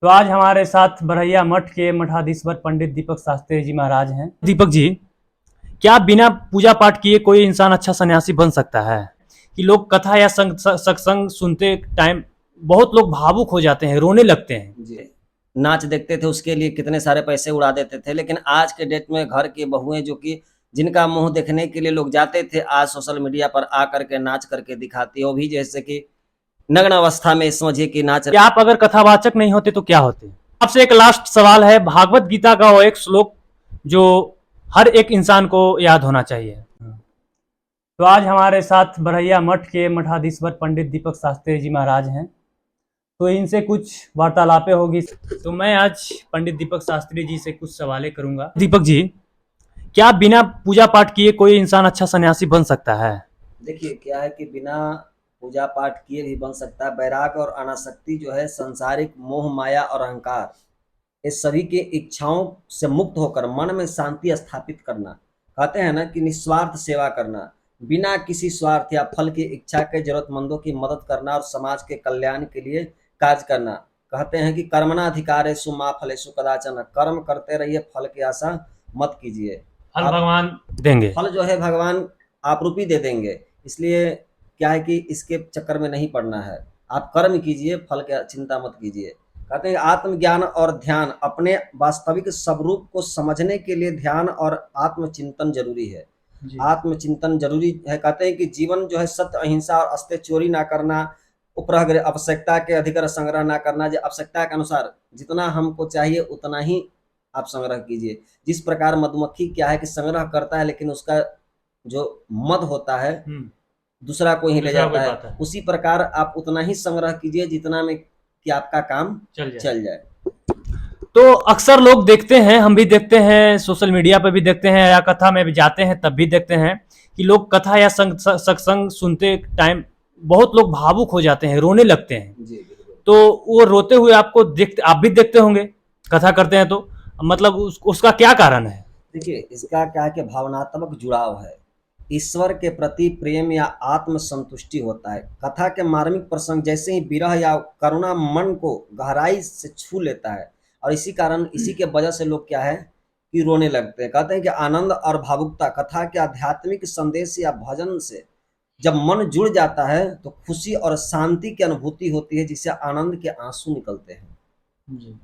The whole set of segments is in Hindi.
तो आज हमारे साथ बरहैया मठ के मठाधीश्वर पंडित दीपक शास्त्री जी महाराज हैं। दीपक जी, क्या बिना पूजा पाठ किए कोई इंसान अच्छा सन्यासी बन सकता है? कि लोग कथा या सत्संग सुनते टाइम बहुत लोग भावुक हो जाते हैं, रोने लगते हैं। जी, नाच देखते थे उसके लिए कितने सारे पैसे उड़ा देते थे, लेकिन आज के डेट में घर की बहुएं जो कि जिनका मुंह देखने के लिए लोग जाते थे, आज सोशल मीडिया पर आकर के नाच करके दिखाती है, वो भी जैसे कि नग्न अवस्था में समझिए कि नाच। कि आप अगर कथावाचक नहीं होते तो क्या होते? आपसे एक लास्ट सवाल है, भागवत गीता का वो एक श्लोक जो हर एक इंसान को याद होना चाहिए। तो आज हमारे साथ बरहैया मठ के मठाधीश्वर पंडित दीपक शास्त्री जी महाराज हैं, तो इनसे कुछ वार्तालापें होगी। तो मैं आज पंडित दीपक शास्त्री जी से कुछ सवालें करूंगा। दीपक जी, क्या बिना पूजा पाठ किए कोई इंसान अच्छा सन्यासी बन सकता है? देखिए क्या है कि बिना पूजा पाठ किए भी बन सकता है। वैराग्य और अनासक्ति जो है सांसारिक मोह माया और अहंकार, इस सभी की इच्छाओं से मुक्त होकर मन में शांति स्थापित करना, कहते हैं ना कि निस्वार्थ सेवा करना, बिना किसी स्वार्थ या फल की इच्छा के जरूरतमंदों की मदद करना और समाज के कल्याण के लिए कार्य करना। कहते हैं कि कर्मणा अधिकारेषु मा फलेषु कदाचन, कर्म करते रहिए, फल की आशा मत कीजिए। फल भगवान देंगे। फल जो है भगवान आप रूपी दे देंगे, इसलिए क्या है कि इसके चक्कर में नहीं पड़ना है। आप कर्म कीजिए, फल की चिंता मत कीजिए। कहते हैं आत्मज्ञान और ध्यान, अपने वास्तविक स्वरूप को समझने के लिए ध्यान और आत्मचिंतन जरूरी है। आत्मचिंतन जरूरी है। कहते हैं कि जीवन जो है सत्य, अहिंसा और अस्त्य, चोरी ना करना, उपरह आवश्यकता के अधिकार संग्रह ना करना। जो आवश्यकता के अनुसार जितना हमको चाहिए उतना ही आप संग्रह कीजिए। जिस प्रकार मधुमक्खी क्या है कि संग्रह करता है, लेकिन उसका जो मध होता है दूसरा कोई ही ले जाता है, उसी प्रकार आप उतना ही संग्रह कीजिए जितना में कि आपका काम चल जाए। तो अक्सर लोग देखते हैं, हम भी देखते हैं, सोशल मीडिया पर भी देखते हैं, या कथा में भी जाते हैं तब भी देखते हैं कि लोग कथा या सत्संग सुनते टाइम बहुत लोग भावुक हो जाते हैं, रोने लगते हैं। जी, तो वो रोते हुए आपको देखते, आप भी देखते होंगे कथा करते हैं, तो मतलब उसका क्या कारण है? देखिए इसका क्या है कि भावनात्मक जुड़ाव है, ईश्वर के प्रति प्रेम या आत्म संतुष्टि होता है। कथा के मार्मिक प्रसंग जैसे ही विरह या करुणा मन को गहराई से छू लेता है, और इसी कारण इसी के वजह से लोग क्या है कि रोने लगते हैं। कहते हैं कि आनंद और भावुकता, कथा के आध्यात्मिक संदेश या भजन से जब मन जुड़ जाता है तो खुशी और शांति की अनुभूति होती है, जिससे आनंद के आंसू निकलते हैं। जी।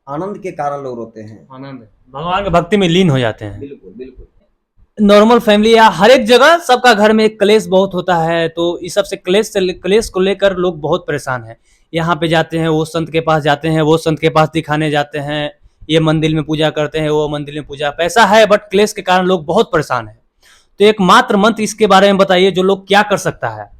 आनंद के कारण लोग रोते हैं, आनंद, भगवान की भक्ति में लीन हो जाते हैं। बिल्कुल बिल्कुल। नॉर्मल फैमिली या हर एक जगह सबका घर में क्लेश बहुत होता है, तो इस सब से क्लेश को लेकर लोग बहुत परेशान हैं। यहाँ पे जाते हैं, वो संत के पास जाते हैं, वो संत के पास दिखाने जाते हैं, ये मंदिर में पूजा करते हैं, वो मंदिर में पूजा, पैसा है बट क्लेश के कारण लोग बहुत परेशान हैं। तो एक मात्र मंत्र इसके बारे में बताइए, जो लोग क्या कर सकता है?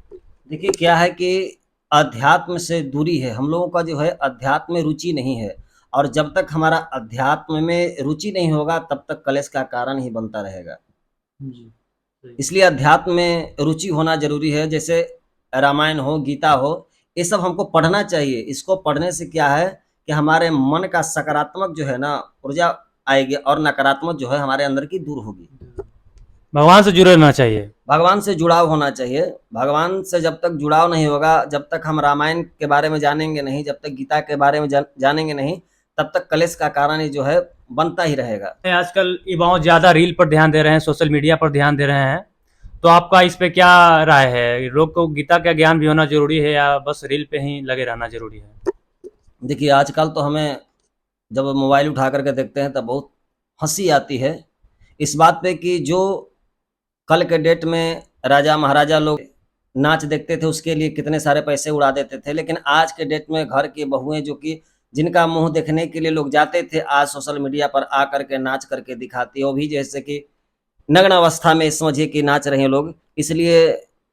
देखिए क्या है कि अध्यात्म से दूरी है, हम लोगों का जो है अध्यात्म में रुचि नहीं है, और जब तक हमारा अध्यात्म में रुचि नहीं होगा तब तक कलेश का कारण ही बनता रहेगा। जी। इसलिए अध्यात्म में रुचि होना जरूरी है। जैसे रामायण हो, गीता हो, ये सब हमको पढ़ना चाहिए। इसको पढ़ने से क्या है कि हमारे मन का सकारात्मक जो है ना ऊर्जा आएगी, और नकारात्मक जो है हमारे अंदर की दूर होगी। भगवान से जुड़े रहना चाहिए, भगवान से जुड़ाव होना चाहिए। भगवान से जब तक जुड़ाव नहीं होगा, जब तक हम रामायण के बारे में जानेंगे नहीं, जब तक गीता के बारे में जानेंगे नहीं, तब तक कलेश का कारण ही जो है बनता ही रहेगा। आजकल युवाओं ज्यादा रील पर ध्यान दे रहे हैं, सोशल मीडिया पर ध्यान दे रहे हैं, तो आपका इस पे क्या राय है? लोग को गीता का ज्ञान भी होना जरूरी है या बस रील पे ही लगे रहना जरूरी है? देखिए आजकल तो हमें जब मोबाइल उठा करके देखते हैं तब बहुत हंसी आती है इस बात पे कि जो कल के डेट में राजा महाराजा लोग नाच देखते थे उसके लिए कितने सारे पैसे उड़ा देते थे, लेकिन आज के डेट में घर की बहुएं जो कि जिनका मुंह देखने के लिए लोग जाते थे, आज सोशल मीडिया पर आकर के नाच करके दिखाती है, वो भी जैसे कि नग्न अवस्था में समझिए कि नाच रहे हैं लोग। इसलिए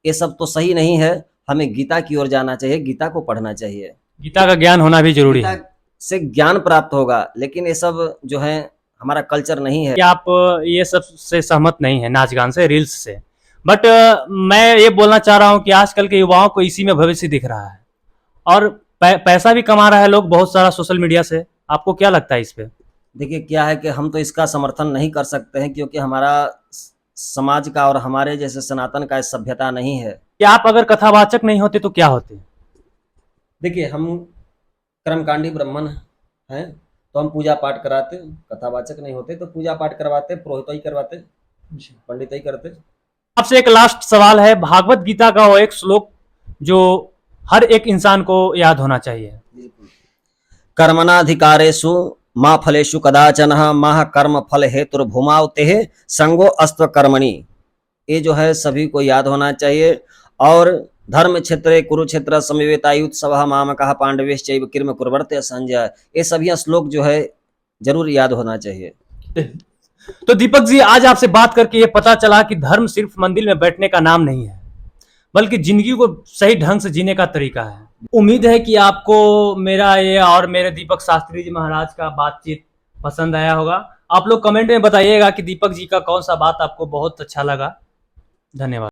ये सब तो सही नहीं है, हमें गीता की ओर जाना चाहिए, गीता को पढ़ना चाहिए। गीता का ज्ञान होना भी जरूरी है, से ज्ञान प्राप्त होगा, लेकिन ये सब जो है हमारा कल्चर नहीं है। कि आप ये सब से सहमत नहीं है, नाच गान से, रील्स से, बट मैं ये बोलना चाह रहा हूँ कि आजकल के युवाओं को इसी में भविष्य दिख रहा है, और पैसा भी कमा रहा है लोग बहुत सारा सोशल मीडिया से। आपको क्या लगता है इस पे? देखिए क्या है कि हम तो इसका समर्थन नहीं कर सकते हैं, क्योंकि हमारा समाज का और हमारे जैसे सनातन का सभ्यता नहीं है। कि आप अगर कथावाचक नहीं होते तो क्या होते? देखिए हम कर्मकांडी ब्राह्मण हैं तो हम पूजा पाठ कराते, कथावाचक नहीं होते तो पूजा पाठ करवाते, पुरोहित ही करवाते, पंडित ही करते। आपसे एक लास्ट सवाल है, भागवत गीता का वो एक श्लोक जो हर एक इंसान को याद होना चाहिए। कर्मणाधिकारेषु मा फलेषु कदाचन मा कर्म फल हेतुर्भुमावते संगो अस्त्व कर्मणि। ये जो है सभी को याद होना चाहिए। और धर्म क्षेत्रे कुरुक्षेत्र समवेतायुत्सवः मामकः पांडवेश्चैव किर्म कुर्वते संजय, ये सभी श्लोक जो है जरूर याद होना चाहिए। तो दीपक जी, आज आपसे बात करके ये पता चला कि धर्म सिर्फ मंदिर में बैठने का नाम नहीं है, बल्कि जिंदगी को सही ढंग से जीने का तरीका है। उम्मीद है कि आपको मेरा ये और मेरे दीपक शास्त्री जी महाराज का बातचीत पसंद आया होगा। आप लोग कमेंट में बताइएगा कि दीपक जी का कौन सा बात आपको बहुत अच्छा लगा। धन्यवाद।